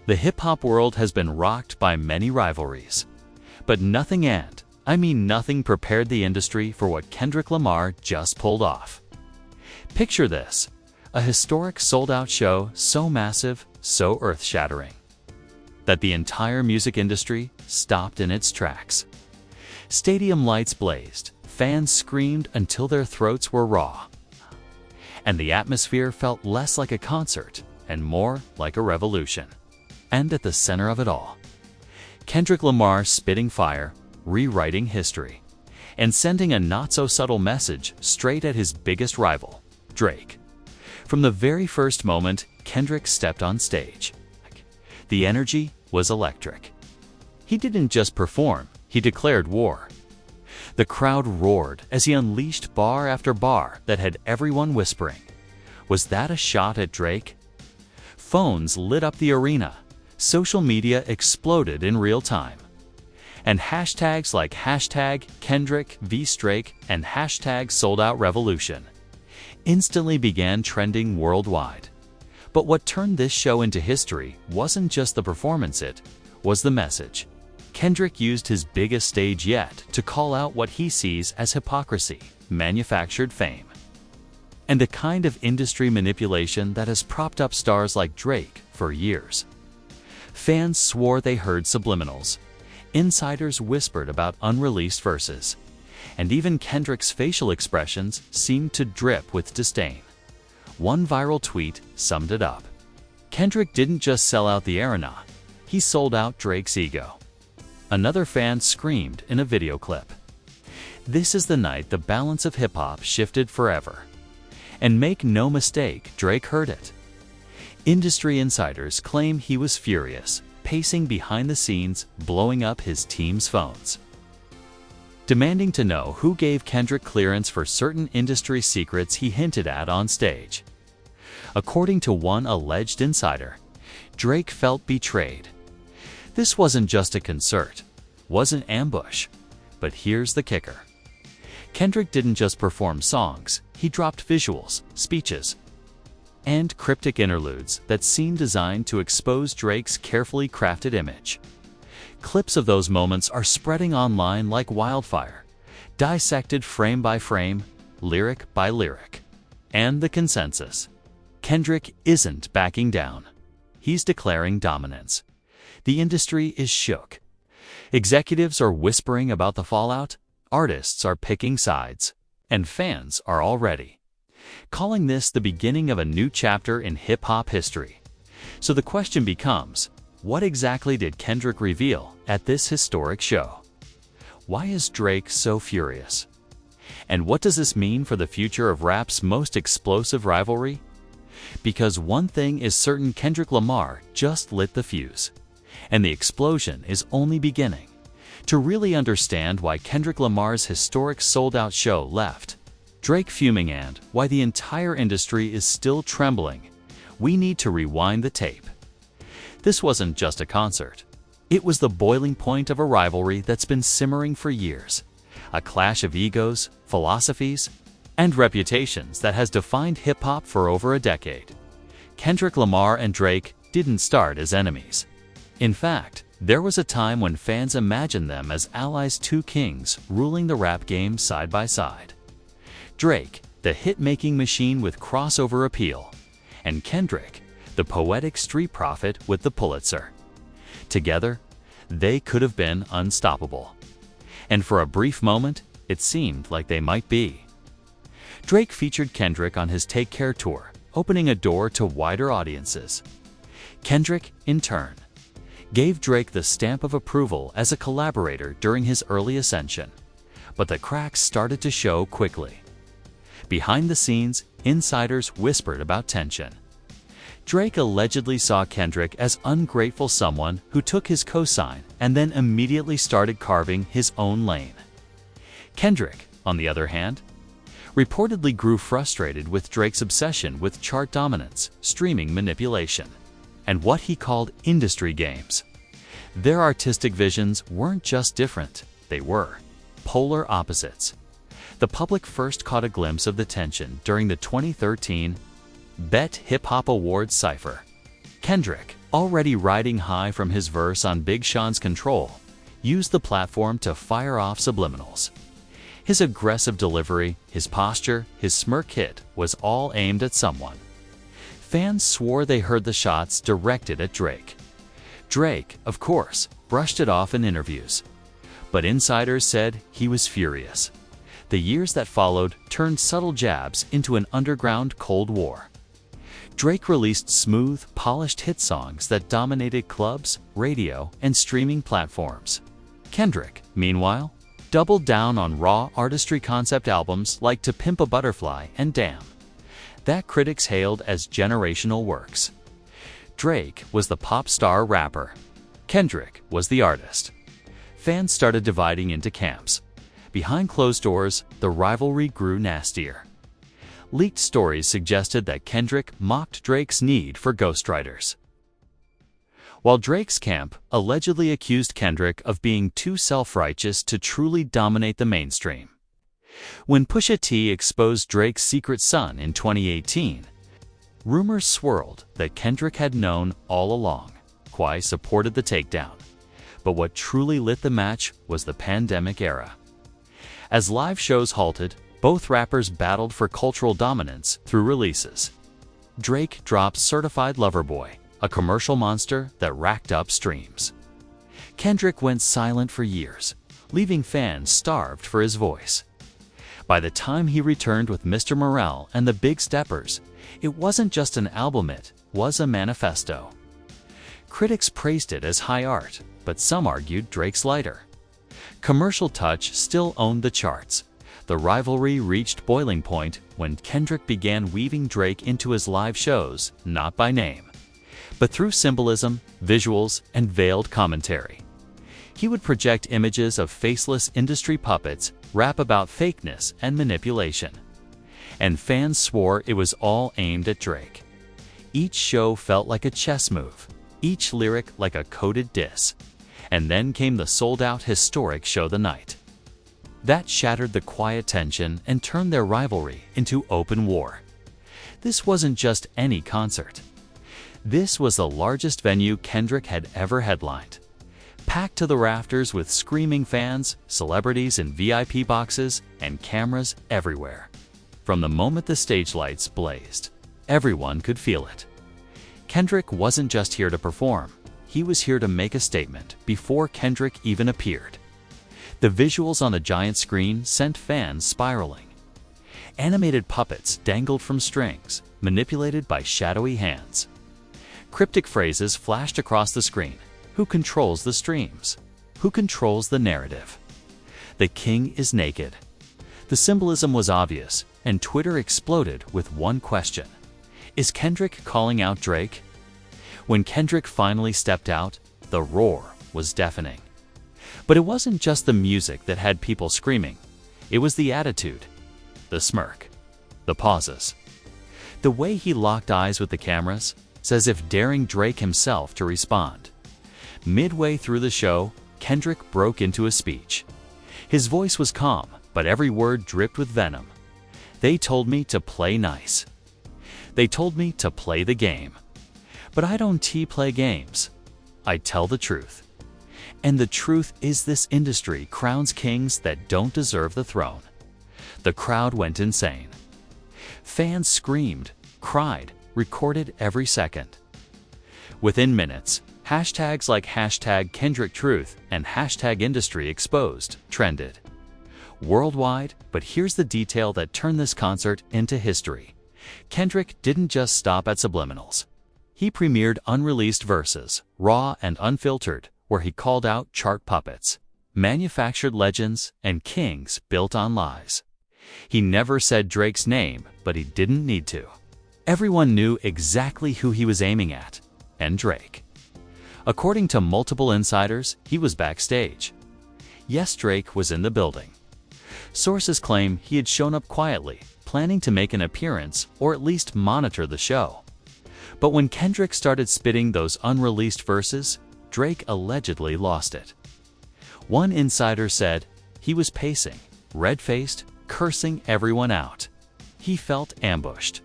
The hip-hop world has been rocked by many rivalries. But nothing prepared the industry for what Kendrick Lamar just pulled off. Picture this, a historic sold-out show so massive, so earth-shattering, that the entire music industry stopped in its tracks. Stadium lights blazed, fans screamed until their throats were raw, and the atmosphere felt less like a concert and more like a revolution. And at the center of it all, Kendrick Lamar spitting fire, rewriting history, and sending a not-so-subtle message straight at his biggest rival, Drake. From the very first moment Kendrick stepped on stage, the energy was electric. He didn't just perform, he declared war. The crowd roared as he unleashed bar after bar that had everyone whispering, "Was that a shot at Drake?" Phones lit up the arena, social media exploded in real time, and hashtags like #Kendrick v Drake and #SoldOutRevolution instantly began trending worldwide. But what turned this show into history wasn't just the performance, it was the message. Kendrick used his biggest stage yet to call out what he sees as hypocrisy, manufactured fame, and the kind of industry manipulation that has propped up stars like Drake for years. Fans swore they heard subliminals, insiders whispered about unreleased verses, and even Kendrick's facial expressions seemed to drip with disdain. One viral tweet summed it up. Kendrick didn't just sell out the arena, he sold out Drake's ego. Another fan screamed in a video clip, "This is the night the balance of hip-hop shifted forever." And make no mistake, Drake heard it. Industry insiders claim he was furious, pacing behind the scenes, blowing up his team's phones, demanding to know who gave Kendrick clearance for certain industry secrets he hinted at on stage. According to one alleged insider, Drake felt betrayed. This wasn't just a concert, was an ambush. But here's the kicker. Kendrick didn't just perform songs, he dropped visuals, speeches, and cryptic interludes that seemed designed to expose Drake's carefully crafted image. Clips of those moments are spreading online like wildfire, dissected frame by frame, lyric by lyric. And the consensus: Kendrick isn't backing down. He's declaring dominance. The industry is shook. Executives are whispering about the fallout, artists are picking sides, and fans are already calling this the beginning of a new chapter in hip-hop history. So the question becomes, what exactly did Kendrick reveal at this historic show? Why is Drake so furious? And what does this mean for the future of rap's most explosive rivalry? Because one thing is certain, Kendrick Lamar just lit the fuse, and the explosion is only beginning. To really understand why Kendrick Lamar's historic sold-out show left Drake fuming and why the entire industry is still trembling, we need to rewind the tape. This wasn't just a concert. It was the boiling point of a rivalry that's been simmering for years, a clash of egos, philosophies, and reputations that has defined hip-hop for over a decade. Kendrick Lamar and Drake didn't start as enemies. In fact, there was a time when fans imagined them as allies, two kings ruling the rap game side by side. Drake, the hit-making machine with crossover appeal, and Kendrick, the poetic street prophet with the Pulitzer. Together, they could have been unstoppable. And for a brief moment, it seemed like they might be. Drake featured Kendrick on his Take Care tour, opening a door to wider audiences. Kendrick, in turn, gave Drake the stamp of approval as a collaborator during his early ascension. But the cracks started to show quickly. Behind the scenes, insiders whispered about tension. Drake allegedly saw Kendrick as ungrateful, someone who took his cosign and then immediately started carving his own lane. Kendrick, on the other hand, reportedly grew frustrated with Drake's obsession with chart dominance, streaming manipulation, and what he called industry games. Their artistic visions weren't just different, they were polar opposites. The public first caught a glimpse of the tension during the 2013 BET Hip Hop Awards cypher. Kendrick, already riding high from his verse on Big Sean's Control, used the platform to fire off subliminals. His aggressive delivery, his posture, his smirk hit was all aimed at someone. Fans swore they heard the shots directed at Drake. Drake, of course, brushed it off in interviews. But insiders said he was furious. The years that followed turned subtle jabs into an underground Cold War. Drake released smooth, polished hit songs that dominated clubs, radio, and streaming platforms. Kendrick, meanwhile, doubled down on raw artistry concept albums like To Pimp a Butterfly and Damn, that critics hailed as generational works. Drake was the pop star rapper. Kendrick was the artist. Fans started dividing into camps. Behind closed doors, the rivalry grew nastier. Leaked stories suggested that Kendrick mocked Drake's need for ghostwriters, while Drake's camp allegedly accused Kendrick of being too self-righteous to truly dominate the mainstream. When Pusha T exposed Drake's secret son in 2018, rumors swirled that Kendrick had known all along. Quai supported the takedown. But what truly lit the match was the pandemic era. As live shows halted, both rappers battled for cultural dominance through releases. Drake dropped Certified Lover Boy, a commercial monster that racked up streams. Kendrick went silent for years, leaving fans starved for his voice. By the time he returned with Mr. Morale and the Big Steppers, it wasn't just an album, it was a manifesto. Critics praised it as high art, but some argued Drake's lighter. Commercial Touch still owned the charts. The rivalry reached boiling point when Kendrick began weaving Drake into his live shows, not by name, but through symbolism, visuals, and veiled commentary. He would project images of faceless industry puppets, rap about fakeness and manipulation. And fans swore it was all aimed at Drake. Each show felt like a chess move, each lyric like a coded diss. And then came the sold-out historic Show the Night. That shattered the quiet tension and turned their rivalry into open war. This wasn't just any concert. This was the largest venue Kendrick had ever headlined. Packed to the rafters with screaming fans, celebrities in VIP boxes, and cameras everywhere. From the moment the stage lights blazed, everyone could feel it. Kendrick wasn't just here to perform. He was here to make a statement before Kendrick even appeared. The visuals on the giant screen sent fans spiraling. Animated puppets dangled from strings, manipulated by shadowy hands. Cryptic phrases flashed across the screen. Who controls the streams? Who controls the narrative? The king is naked. The symbolism was obvious, and Twitter exploded with one question. Is Kendrick calling out Drake? When Kendrick finally stepped out, the roar was deafening. But it wasn't just the music that had people screaming. It was the attitude, the smirk, the pauses. The way he locked eyes with the cameras, as if daring Drake himself to respond. Midway through the show, Kendrick broke into a speech. His voice was calm, but every word dripped with venom. They told me to play nice. They told me to play the game. But I don't play games. I tell the truth. And the truth is this industry crowns kings that don't deserve the throne. The crowd went insane. Fans screamed, cried, recorded every second. Within minutes, hashtags like #KendrickTruth and #IndustryExposed trended worldwide. But here's the detail that turned this concert into history. Kendrick didn't just stop at subliminals. He premiered unreleased verses, raw and unfiltered, where he called out chart puppets, manufactured legends, and kings built on lies. He never said Drake's name, but he didn't need to. Everyone knew exactly who he was aiming at, and Drake. According to multiple insiders, he was backstage. Yes, Drake was in the building. Sources claim he had shown up quietly, planning to make an appearance or at least monitor the show. But when Kendrick started spitting those unreleased verses, Drake allegedly lost it. One insider said he was pacing, red-faced, cursing everyone out. He felt ambushed.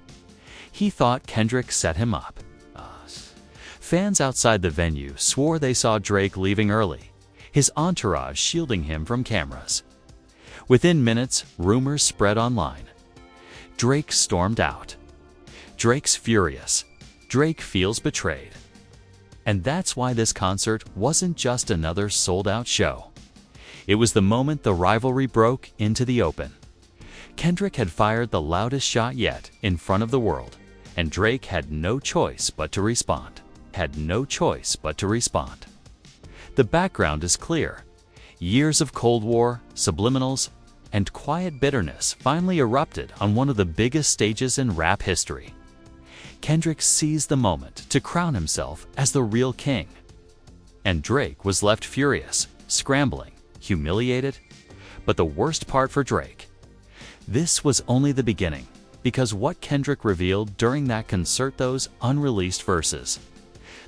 He thought Kendrick set him up. Fans outside the venue swore they saw Drake leaving early, his entourage shielding him from cameras. Within minutes, rumors spread online. Drake stormed out. Drake's furious. Drake feels betrayed. And that's why this concert wasn't just another sold-out show. It was the moment the rivalry broke into the open. Kendrick had fired the loudest shot yet in front of the world, and Drake had no choice but to respond. The background is clear. Years of Cold War, subliminals, and quiet bitterness finally erupted on one of the biggest stages in rap history. Kendrick seized the moment to crown himself as the real king. And Drake was left furious, scrambling, humiliated. But the worst part for Drake, this was only the beginning, because what Kendrick revealed during that concert, those unreleased verses,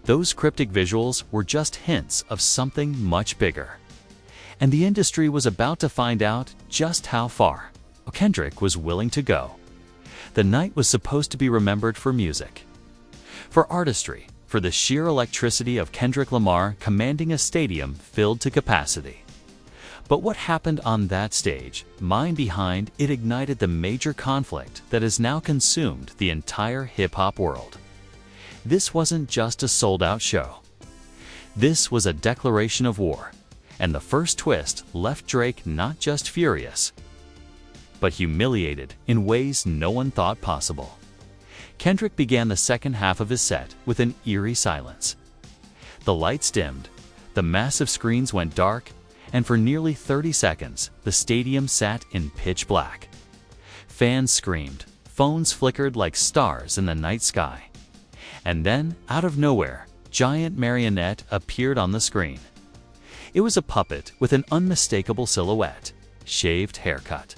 those cryptic visuals were just hints of something much bigger. And the industry was about to find out just how far Kendrick was willing to go. The night was supposed to be remembered for music, for artistry, for the sheer electricity of Kendrick Lamar commanding a stadium filled to capacity. But what happened on that stage, mind behind it, ignited the major conflict that has now consumed the entire hip-hop world. This wasn't just a sold-out show. This was a declaration of war, and the first twist left Drake not just furious, but humiliated in ways no one thought possible. Kendrick began the second half of his set with an eerie silence. The lights dimmed, the massive screens went dark, and for nearly 30 seconds, the stadium sat in pitch black. Fans screamed, phones flickered like stars in the night sky. And then, out of nowhere, giant marionette appeared on the screen. It was a puppet with an unmistakable silhouette, shaved haircut,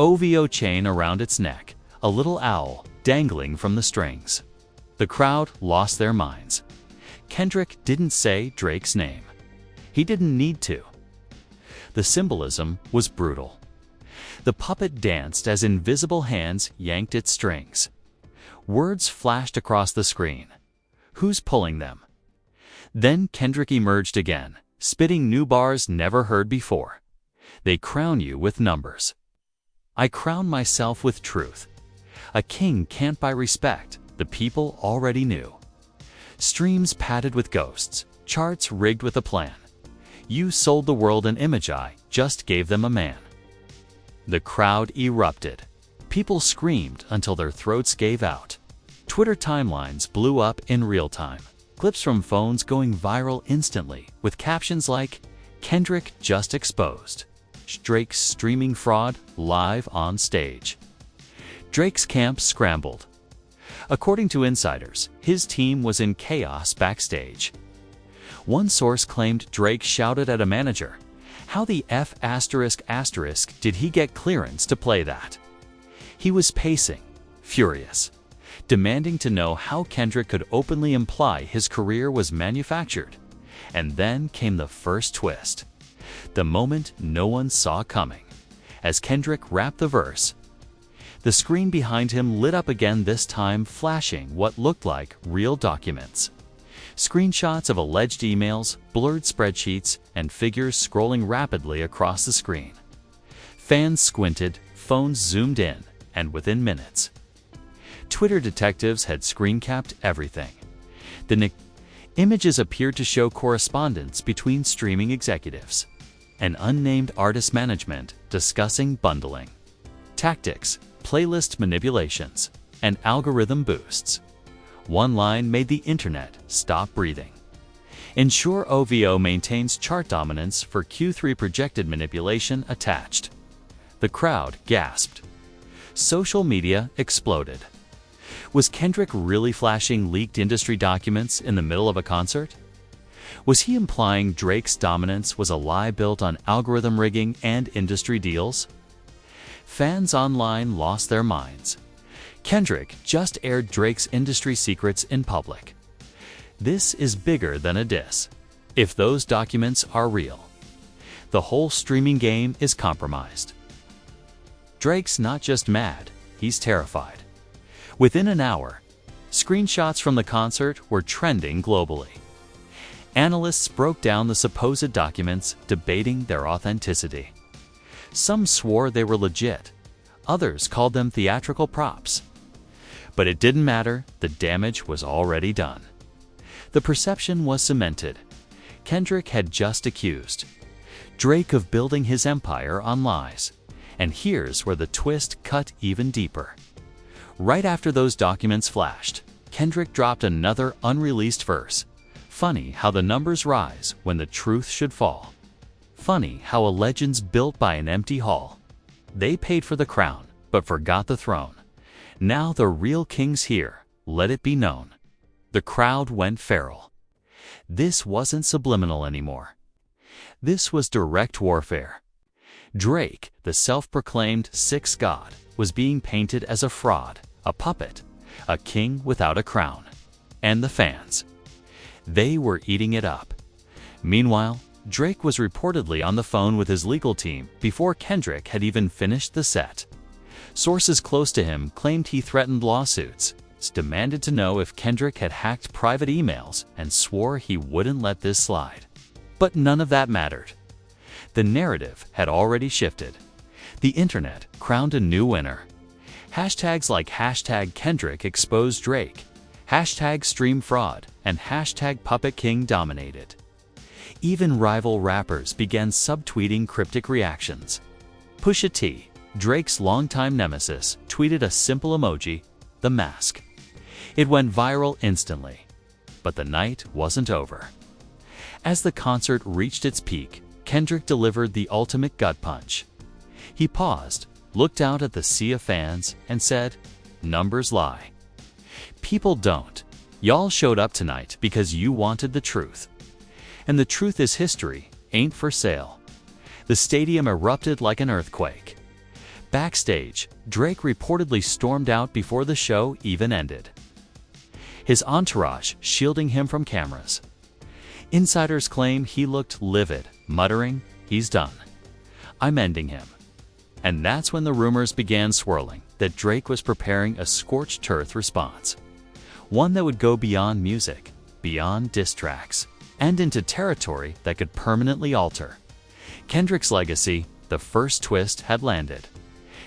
OVO chain around its neck, a little owl dangling from the strings. The crowd lost their minds. Kendrick didn't say Drake's name. He didn't need to. The symbolism was brutal. The puppet danced as invisible hands yanked its strings. Words flashed across the screen. Who's pulling them? Then Kendrick emerged again, spitting new bars never heard before. They crown you with numbers. I crown myself with truth. A king can't buy respect, the people already knew. Streams padded with ghosts, charts rigged with a plan. You sold the world an image, I just gave them a man. The crowd erupted. People screamed until their throats gave out. Twitter timelines blew up in real time. Clips from phones going viral instantly with captions like, "Kendrick just exposed. Drake's streaming fraud live on stage." Drake's camp scrambled. According to insiders, his team was in chaos backstage. One source claimed Drake shouted at a manager, "How the F*** did he get clearance to play that?" He was pacing, furious, demanding to know how Kendrick could openly imply his career was manufactured. And then came the first twist. The moment no one saw coming. As Kendrick rapped the verse, the screen behind him lit up again, this time flashing what looked like real documents. Screenshots of alleged emails, blurred spreadsheets, and figures scrolling rapidly across the screen. Fans squinted, phones zoomed in, and within minutes, Twitter detectives had screen-capped everything. The images appeared to show correspondence between streaming executives and unnamed artist management discussing bundling, tactics, playlist manipulations, and algorithm boosts. One line made the internet stop breathing. Ensure OVO maintains chart dominance for Q3 projected manipulation attached. The crowd gasped. Social media exploded. Was Kendrick really flashing leaked industry documents in the middle of a concert? Was he implying Drake's dominance was a lie built on algorithm rigging and industry deals? Fans online lost their minds. Kendrick just aired Drake's industry secrets in public. This is bigger than a diss. If those documents are real, the whole streaming game is compromised. Drake's not just mad, he's terrified. Within an hour, Screenshots from the concert were trending globally. Analysts broke down the supposed documents, debating their authenticity. Some swore they were legit. Others called them theatrical props. But it didn't matter, the damage was already done. The perception was cemented. Kendrick had just accused Drake of building his empire on lies. And here's where the twist cut even deeper. Right after those documents flashed, Kendrick dropped another unreleased verse. Funny how the numbers rise when the truth should fall. Funny how a legend's built by an empty hall. They paid for the crown, but forgot the throne. Now the real king's here, let it be known. The crowd went feral. This wasn't subliminal anymore. This was direct warfare. Drake, the self-proclaimed sixth god, was being painted as a fraud, a puppet, a king without a crown. And the fans. They were eating it up. Meanwhile, Drake was reportedly on the phone with his legal team before Kendrick had even finished the set. Sources close to him claimed he threatened lawsuits, demanded to know if Kendrick had hacked private emails, and swore he wouldn't let this slide. But none of that mattered. The narrative had already shifted. The internet crowned a new winner. Hashtags like #Kendrick exposed Drake, #stream fraud, and #Puppet King dominated. Even rival rappers began subtweeting cryptic reactions. Pusha T, Drake's longtime nemesis, tweeted a simple emoji, the mask. It went viral instantly. But the night wasn't over. As the concert reached its peak, Kendrick delivered the ultimate gut punch. He paused, looked out at the sea of fans, and said, "Numbers lie. People don't. Y'all showed up tonight because you wanted the truth. And the truth is history, ain't for sale." The stadium erupted like an earthquake. Backstage, Drake reportedly stormed out before the show even ended. His entourage shielding him from cameras. Insiders claim he looked livid, muttering, "He's done. I'm ending him." And that's when the rumors began swirling that Drake was preparing a scorched earth response. One that would go beyond music, beyond diss tracks, and into territory that could permanently alter Kendrick's legacy. The first twist had landed.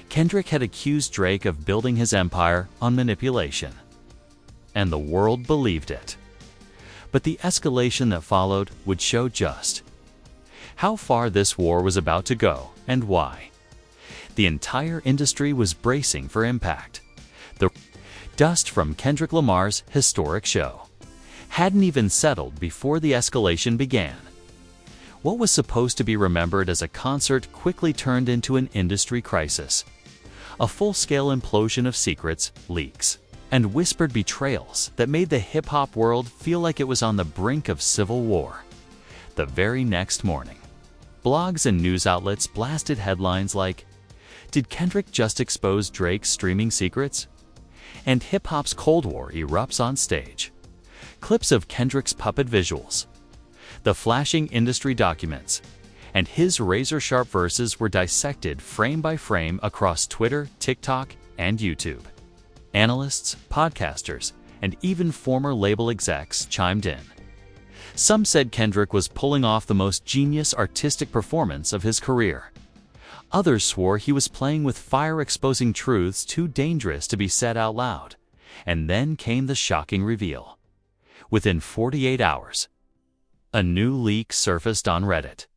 Kendrick had accused Drake of building his empire on manipulation. And the world believed it. But the escalation that followed would show just how far this war was about to go and why. The entire industry was bracing for impact. The dust from Kendrick Lamar's historic show hadn't even settled before the escalation began. What was supposed to be remembered as a concert quickly turned into an industry crisis. A full-scale implosion of secrets, leaks, and whispered betrayals that made the hip-hop world feel like it was on the brink of civil war. The very next morning, blogs and news outlets blasted headlines like, "Did Kendrick just expose Drake's streaming secrets?" And hip-hop's Cold War erupts on stage. Clips of Kendrick's puppet visuals, the flashing industry documents, and his razor-sharp verses were dissected frame by frame across Twitter, TikTok, and YouTube. Analysts, podcasters, and even former label execs chimed in. Some said Kendrick was pulling off the most genius artistic performance of his career. Others swore he was playing with fire, exposing truths too dangerous to be said out loud. And then came the shocking reveal. Within 48 hours, a new leak surfaced on Reddit.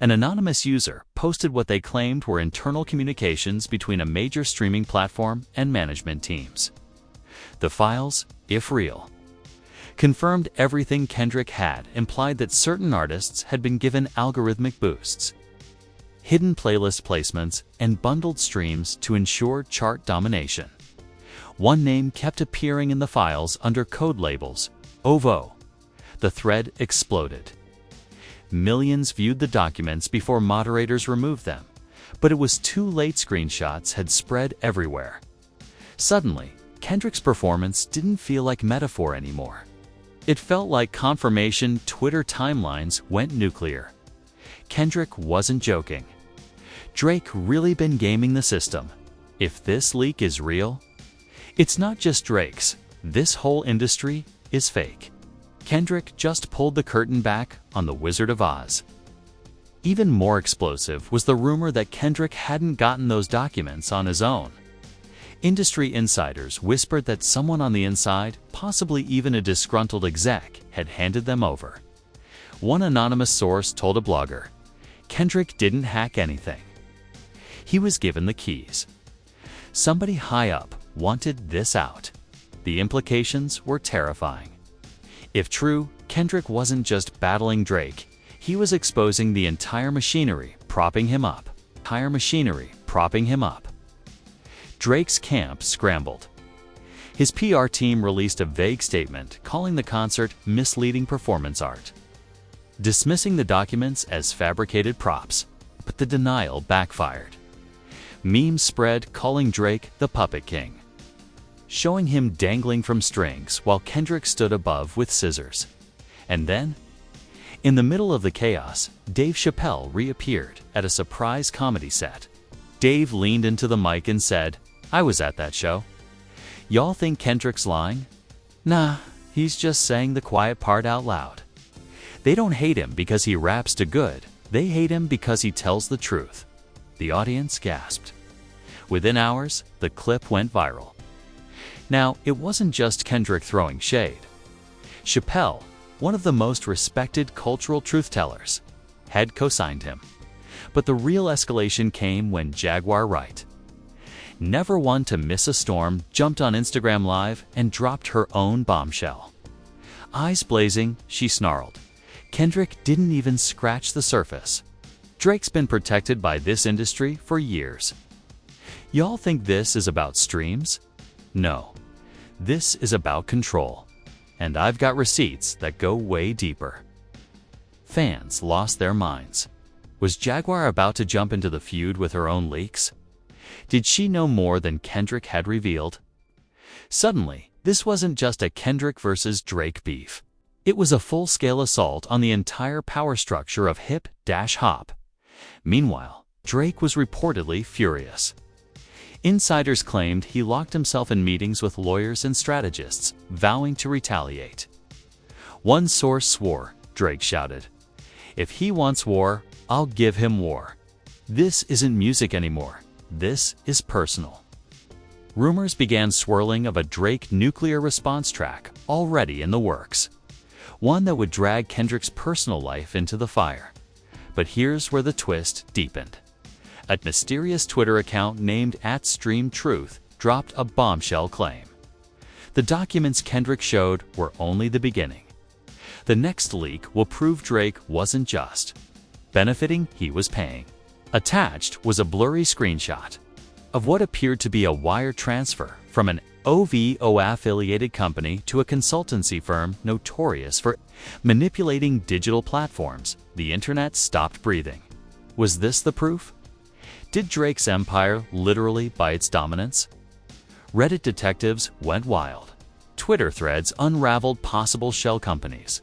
An anonymous user posted what they claimed were internal communications between a major streaming platform and management teams. The files, if real, confirmed everything Kendrick had implied that certain artists had been given algorithmic boosts, hidden playlist placements, and bundled streams to ensure chart domination. One name kept appearing in the files under code labels, OVO. The thread exploded. Millions viewed the documents before moderators removed them, but it was too late. Screenshots had spread everywhere. Suddenly, Kendrick's performance didn't feel like metaphor anymore. It felt like confirmation. Twitter timelines went nuclear. Kendrick wasn't joking. Drake really been gaming the system. If this leak is real, it's not just Drake's, This whole industry is fake. Kendrick just pulled the curtain back on The Wizard of Oz. Even more explosive was the rumor that Kendrick hadn't gotten those documents on his own. Industry insiders whispered that someone on the inside, possibly even a disgruntled exec, had handed them over. One anonymous source told a blogger, "Kendrick didn't hack anything. He was given the keys. Somebody high up wanted this out." The implications were terrifying. If true, Kendrick wasn't just battling Drake, he was exposing the entire machinery propping him up. Drake's camp scrambled. His PR team released a vague statement calling the concert misleading performance art, dismissing the documents as fabricated props, but the denial backfired. Memes spread calling Drake the Puppet King, showing him dangling from strings while Kendrick stood above with scissors. And then, in the middle of the chaos, Dave Chappelle reappeared at a surprise comedy set. Dave leaned into the mic and said, "I was at that show. Y'all think Kendrick's lying? Nah, he's just saying the quiet part out loud. They don't hate him because he raps to good, they hate him because he tells the truth." The audience gasped. Within hours, the clip went viral. Now, it wasn't just Kendrick throwing shade. Chappelle, one of the most respected cultural truth-tellers, had co-signed him. But the real escalation came when Jaguar Wright, never one to miss a storm, jumped on Instagram Live and dropped her own bombshell. Eyes blazing, she snarled, "Kendrick didn't even scratch the surface. Drake's been protected by this industry for years. Y'all think this is about streams? No. This is about control. And I've got receipts that go way deeper." Fans lost their minds. Was Jaguar about to jump into the feud with her own leaks? Did she know more than Kendrick had revealed? Suddenly, this wasn't just a Kendrick versus Drake beef. It was a full-scale assault on the entire power structure of hip-hop. Meanwhile, Drake was reportedly furious. Insiders claimed he locked himself in meetings with lawyers and strategists, vowing to retaliate. One source swore, Drake shouted, "If he wants war, I'll give him war. This isn't music anymore. This is personal." Rumors began swirling of a Drake nuclear response track already in the works, one that would drag Kendrick's personal life into the fire. But here's where the twist deepened. A mysterious Twitter account named @StreamTruth dropped a bombshell claim. The documents Kendrick showed were only the beginning. The next leak will prove Drake wasn't just benefiting, he was paying. Attached was a blurry screenshot of what appeared to be a wire transfer from an OVO-affiliated company to a consultancy firm notorious for manipulating digital platforms. The internet stopped breathing. Was this the proof? Did Drake's empire literally buy its dominance? Reddit detectives went wild. Twitter threads unraveled possible shell companies.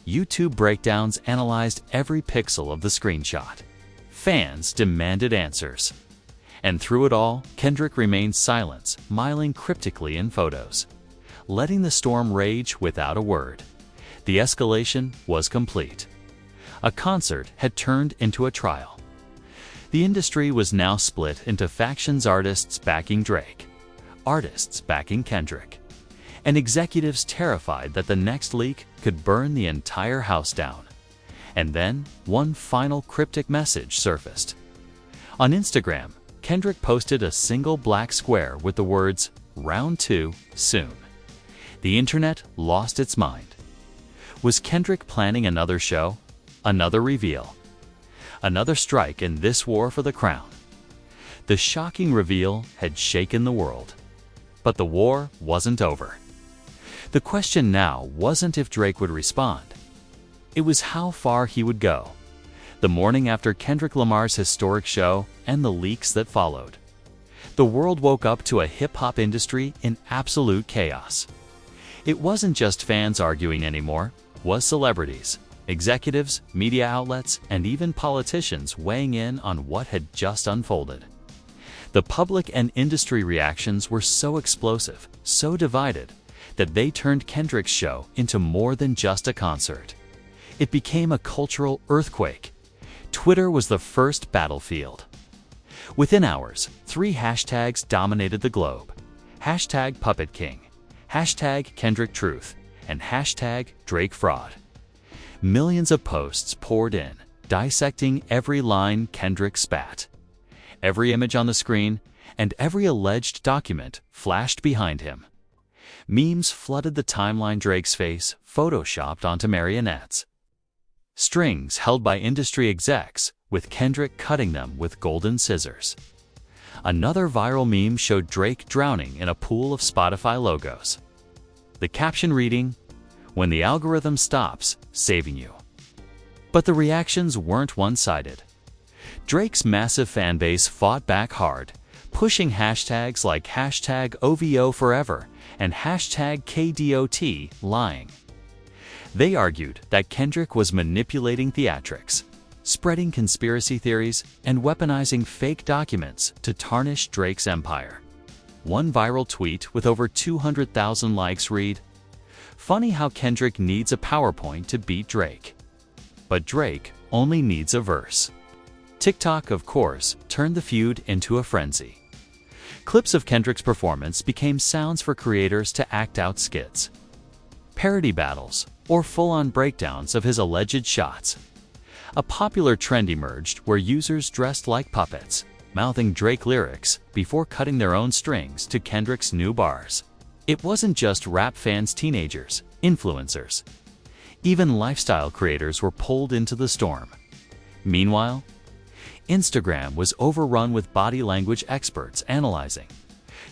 YouTube breakdowns analyzed every pixel of the screenshot. Fans demanded answers. And through it all, Kendrick remained silent, smiling cryptically in photos, letting the storm rage without a word. The escalation was complete. A concert had turned into a trial. The industry was now split into factions: artists backing Drake, artists backing Kendrick, and executives terrified that the next leak could burn the entire house down. And then, one final cryptic message surfaced. On Instagram, Kendrick posted a single black square with the words, "Round 2, soon." The internet lost its mind. Was Kendrick planning another show? Another reveal? Another strike in this war for the crown? The shocking reveal had shaken the world. But the war wasn't over. The question now wasn't if Drake would respond. It was how far he would go. The morning after Kendrick Lamar's historic show and the leaks that followed, the world woke up to a hip-hop industry in absolute chaos. It wasn't just fans arguing anymore, it was celebrities, executives, media outlets, and even politicians weighing in on what had just unfolded. The public and industry reactions were so explosive, so divided, that they turned Kendrick's show into more than just a concert. It became a cultural earthquake. Twitter was the first battlefield. Within hours, 3 hashtags dominated the globe. Hashtag Puppet King, hashtag Kendrick Truth, and hashtag Drake Fraud. Millions of posts poured in, dissecting every line Kendrick spat. Every image on the screen and every alleged document flashed behind him. Memes flooded the timeline. Drake's face photoshopped onto marionettes. Strings held by industry execs, with Kendrick cutting them with golden scissors. Another viral meme showed Drake drowning in a pool of Spotify logos. The caption reading, "When the algorithm stops, saving you." But the reactions weren't one-sided. Drake's massive fanbase fought back hard, pushing hashtags like hashtag OVO forever and hashtag KDOT lying. They argued that Kendrick was manipulating theatrics, spreading conspiracy theories, and weaponizing fake documents to tarnish Drake's empire. One viral tweet with over 200,000 likes read, "Funny how Kendrick needs a PowerPoint to beat Drake. But Drake only needs a verse." TikTok, of course, turned the feud into a frenzy. Clips of Kendrick's performance became sounds for creators to act out skits, parody battles, or full-on breakdowns of his alleged shots. A popular trend emerged where users dressed like puppets, mouthing Drake lyrics before cutting their own strings to Kendrick's new bars. It wasn't just rap fans, teenagers, influencers. Even lifestyle creators were pulled into the storm. Meanwhile, Instagram was overrun with body language experts analyzing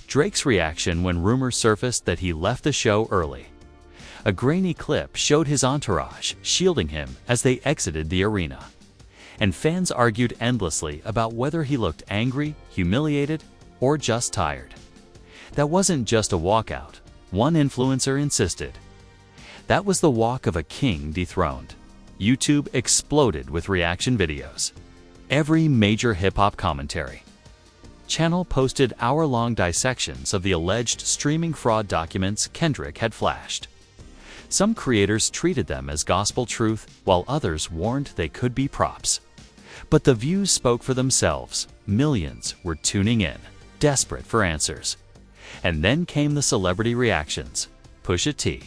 Drake's reaction when rumors surfaced that he left the show early. A grainy clip showed his entourage shielding him as they exited the arena. And fans argued endlessly about whether he looked angry, humiliated, or just tired. That wasn't just a walkout, one influencer insisted. That was the walk of a king dethroned. YouTube exploded with reaction videos. Every major hip-hop commentary channel posted hour-long dissections of the alleged streaming fraud documents Kendrick had flashed. Some creators treated them as gospel truth, while others warned they could be props. But the views spoke for themselves. Millions were tuning in, desperate for answers. And then came the celebrity reactions. Pusha T,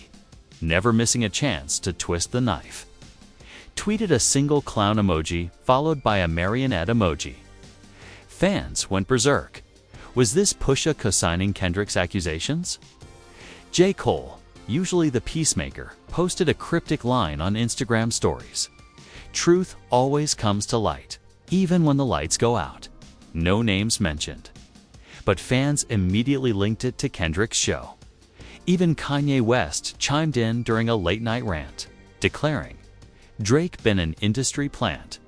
never missing a chance to twist the knife, tweeted a single clown emoji followed by a marionette emoji. Fans went berserk. Was this Pusha co-signing Kendrick's accusations? J. Cole, usually the peacemaker, posted a cryptic line on Instagram stories. "Truth always comes to light, even when the lights go out." No names mentioned. But fans immediately linked it to Kendrick's show. Even Kanye West chimed in during a late-night rant, declaring, "Drake been an industry plant."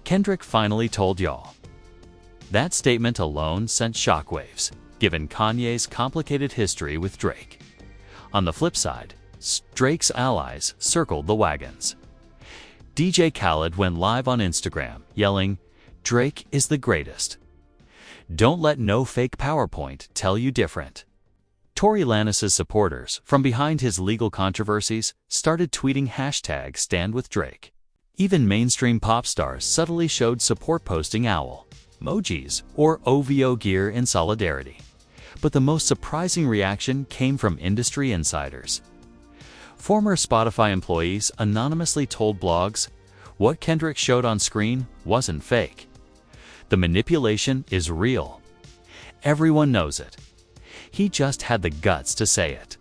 Kendrick finally told y'all. That statement alone sent shockwaves, given Kanye's complicated history with Drake. On the flip side, Drake's allies circled the wagons. DJ Khaled went live on Instagram, yelling, "Drake is the greatest. Don't let no fake PowerPoint tell you different." Tory Lanez's supporters, from behind his legal controversies, started tweeting hashtag Stand with Drake. Even mainstream pop stars subtly showed support, posting owl emojis or OVO gear in solidarity. But the most surprising reaction came from industry insiders. Former Spotify employees anonymously told blogs, what Kendrick showed on screen wasn't fake. The manipulation is real. Everyone knows it. He just had the guts to say it.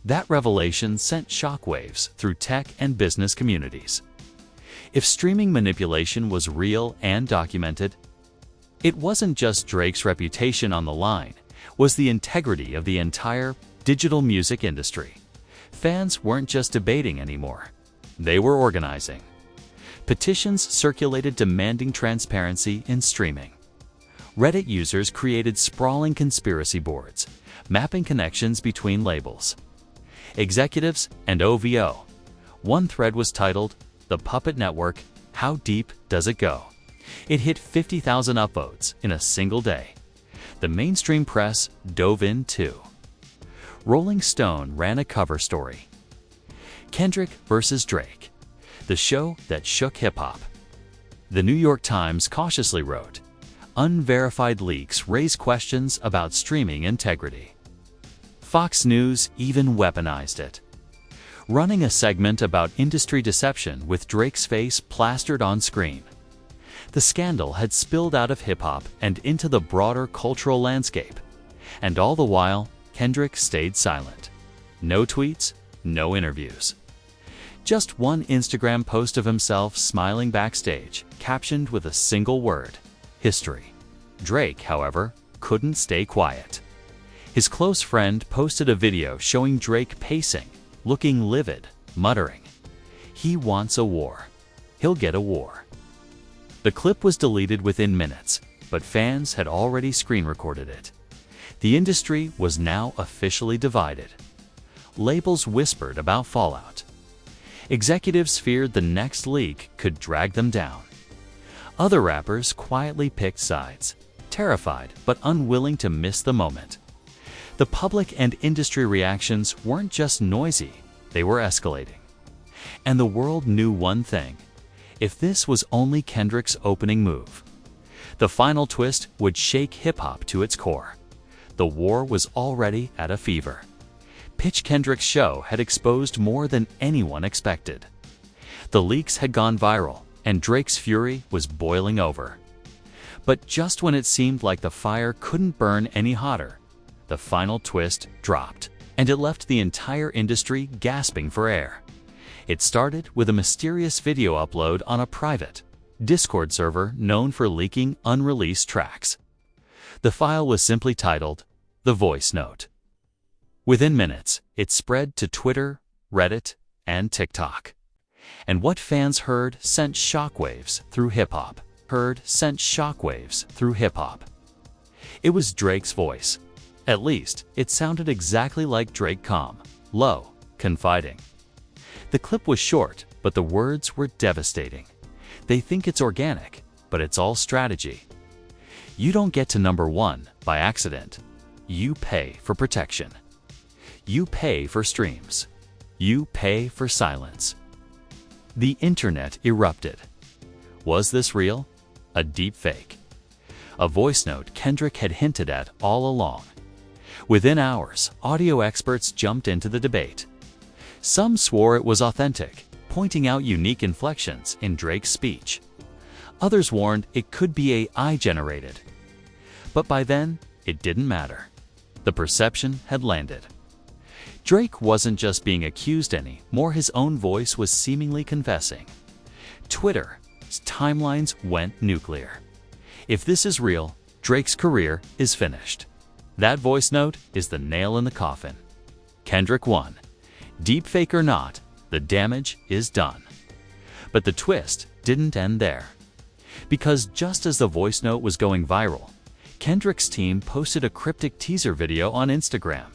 That revelation sent shockwaves through tech and business communities. If streaming manipulation was real and documented, it wasn't just Drake's reputation on the line, was the integrity of the entire digital music industry. Fans weren't just debating anymore. They were organizing. Petitions circulated demanding transparency in streaming. Reddit users created sprawling conspiracy boards, mapping connections between labels, executives, and OVO. One thread was titled, "The Puppet Network, How Deep Does It Go?" It hit 50,000 upvotes in a single day. The mainstream press dove in too. Rolling Stone ran a cover story. Kendrick versus Drake, the show that shook hip-hop. The New York Times cautiously wrote, "Unverified leaks raise questions about streaming integrity." Fox News even weaponized it, running a segment about industry deception with Drake's face plastered on screen. The scandal had spilled out of hip-hop and into the broader cultural landscape, and all the while, Kendrick stayed silent. No tweets, no interviews. Just one Instagram post of himself smiling backstage, captioned with a single word: history. Drake, however, couldn't stay quiet. His close friend posted a video showing Drake pacing, looking livid, muttering, "He wants a war. He'll get a war." The clip was deleted within minutes, but fans had already screen recorded it. The industry was now officially divided. Labels whispered about fallout. Executives feared the next leak could drag them down. Other rappers quietly picked sides, terrified but unwilling to miss the moment. The public and industry reactions weren't just noisy, they were escalating. And the world knew one thing: if this was only Kendrick's opening move, the final twist would shake hip-hop to its core. The war was already at a fever. Pitch Kendrick's show had exposed more than anyone expected. The leaks had gone viral, and Drake's fury was boiling over. But just when it seemed like the fire couldn't burn any hotter, the final twist dropped, and it left the entire industry gasping for air. It started with a mysterious video upload on a private Discord server known for leaking unreleased tracks. The file was simply titled, "The Voice Note." Within minutes, it spread to Twitter, Reddit, and TikTok. And what fans heard sent shockwaves through hip-hop. It was Drake's voice. At least, it sounded exactly like Drake, calm, low, confiding. The clip was short, but the words were devastating. They think it's organic, but it's all strategy. You don't get to number one by accident. You pay for protection. You pay for streams. You pay for silence. The internet erupted. Was this real? A deep fake? A voice note Kendrick had hinted at all along. Within hours, audio experts jumped into the debate. Some swore it was authentic, pointing out unique inflections in Drake's speech. Others warned it could be AI-generated. But by then, it didn't matter. The perception had landed. Drake wasn't just being accused anymore, his own voice was seemingly confessing. Twitter's timelines went nuclear. If this is real, Drake's career is finished. That voice note is the nail in the coffin. Kendrick won. Deepfake or not, the damage is done. But the twist didn't end there. Because just as the voice note was going viral, Kendrick's team posted a cryptic teaser video on Instagram.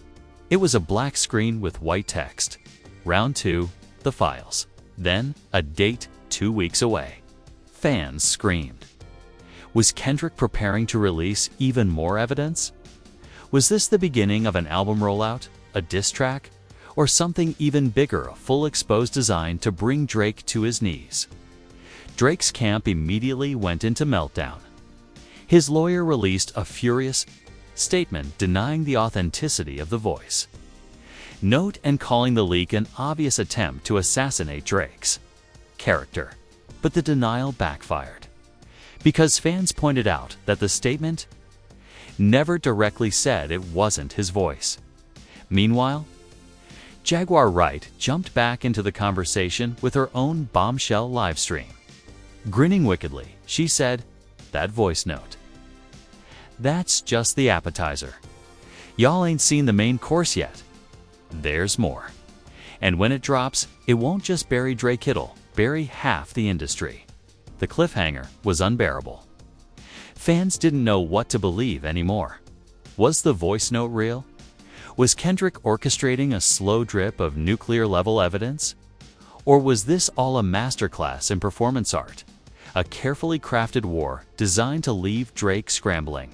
It was a black screen with white text. Round 2, the files. Then, a date 2 weeks away. Fans screamed. Was Kendrick preparing to release even more evidence? Was this the beginning of an album rollout, a diss track, or something even bigger, a full exposed design to bring Drake to his knees? Drake's camp immediately went into meltdown. His lawyer released a furious statement denying the authenticity of the voice note and calling the leak an obvious attempt to assassinate Drake's character. But the denial backfired, because fans pointed out that the statement never directly said it wasn't his voice. Meanwhile, Jaguar Wright jumped back into the conversation with her own bombshell livestream. Grinning wickedly, she said, "That voice note. That's just the appetizer. Y'all ain't seen the main course yet. There's more. And when it drops, it won't just bury Drake, it'll bury half the industry." The cliffhanger was unbearable. Fans didn't know what to believe anymore. Was the voice note real? Was Kendrick orchestrating a slow drip of nuclear-level evidence? Or was this all a masterclass in performance art, a carefully crafted war designed to leave Drake scrambling?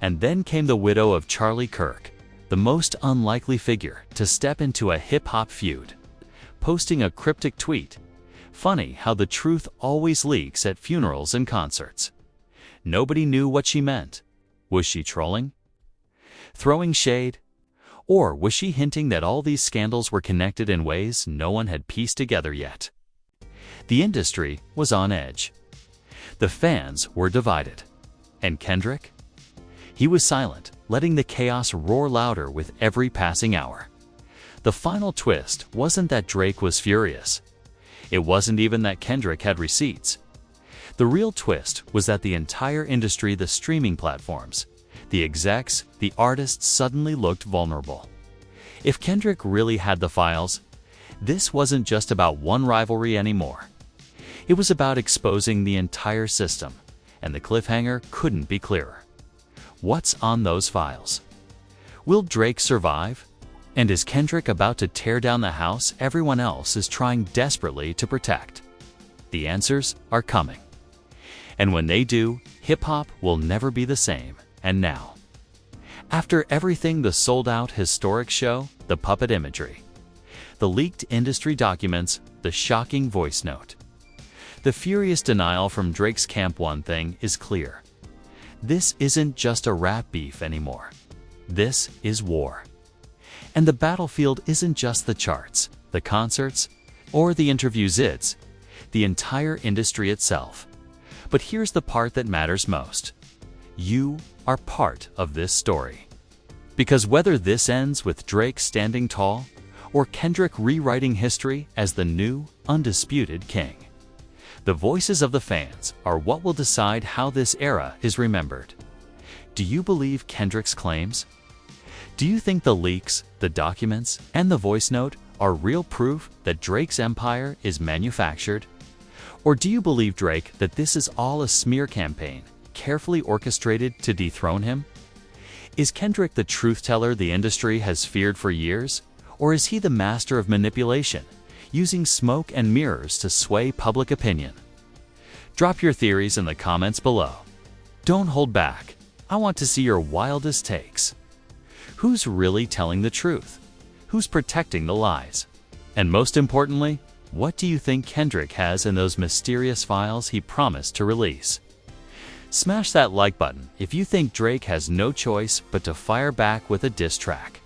And then came the widow of Charlie Kirk, the most unlikely figure to step into a hip-hop feud, posting a cryptic tweet. Funny how the truth always leaks at funerals and concerts. Nobody knew what she meant. Was she trolling? Throwing shade? Or was she hinting that all these scandals were connected in ways no one had pieced together yet? The industry was on edge. The fans were divided. And Kendrick? He was silent, letting the chaos roar louder with every passing hour. The final twist wasn't that Drake was furious. It wasn't even that Kendrick had receipts. The real twist was that the entire industry, the streaming platforms, the execs, the artists suddenly looked vulnerable. If Kendrick really had the files, this wasn't just about one rivalry anymore. It was about exposing the entire system, and the cliffhanger couldn't be clearer. What's on those files? Will Drake survive? And is Kendrick about to tear down the house everyone else is trying desperately to protect? The answers are coming. And when they do, hip-hop will never be the same. And now, after everything, the sold-out historic show, the puppet imagery, the leaked industry documents, the shocking voice note, the furious denial from Drake's camp, one thing is clear. This isn't just a rap beef anymore. This is war. And the battlefield isn't just the charts, the concerts, or the interviews, it's the entire industry itself. But here's the part that matters most. You are part of this story. Because whether this ends with Drake standing tall, or Kendrick rewriting history as the new, undisputed king, the voices of the fans are what will decide how this era is remembered. Do you believe Kendrick's claims? Do you think the leaks, the documents, and the voice note are real proof that Drake's empire is manufactured? Or do you believe Drake that this is all a smear campaign, carefully orchestrated to dethrone him? Is Kendrick the truth teller the industry has feared for years? Or is he the master of manipulation, using smoke and mirrors to sway public opinion? Drop your theories in the comments below. Don't hold back. I want to see your wildest takes. Who's really telling the truth? Who's protecting the lies? And most importantly, what do you think Kendrick has in those mysterious files he promised to release? Smash that like button if you think Drake has no choice but to fire back with a diss track.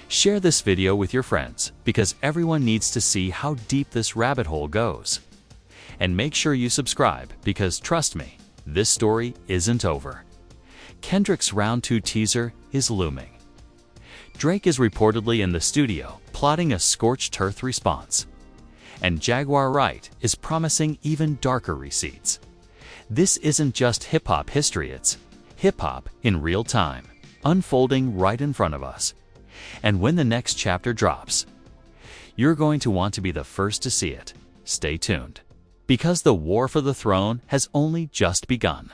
Share this video with your friends because everyone needs to see how deep this rabbit hole goes. And make sure you subscribe because trust me, this story isn't over. Kendrick's Round 2 teaser is looming. Drake is reportedly in the studio plotting a scorched earth response. And Jaguar Wright is promising even darker receipts. This isn't just hip-hop history, it's hip-hop in real time, unfolding right in front of us. And when the next chapter drops, you're going to want to be the first to see it. Stay tuned. Because the war for the throne has only just begun.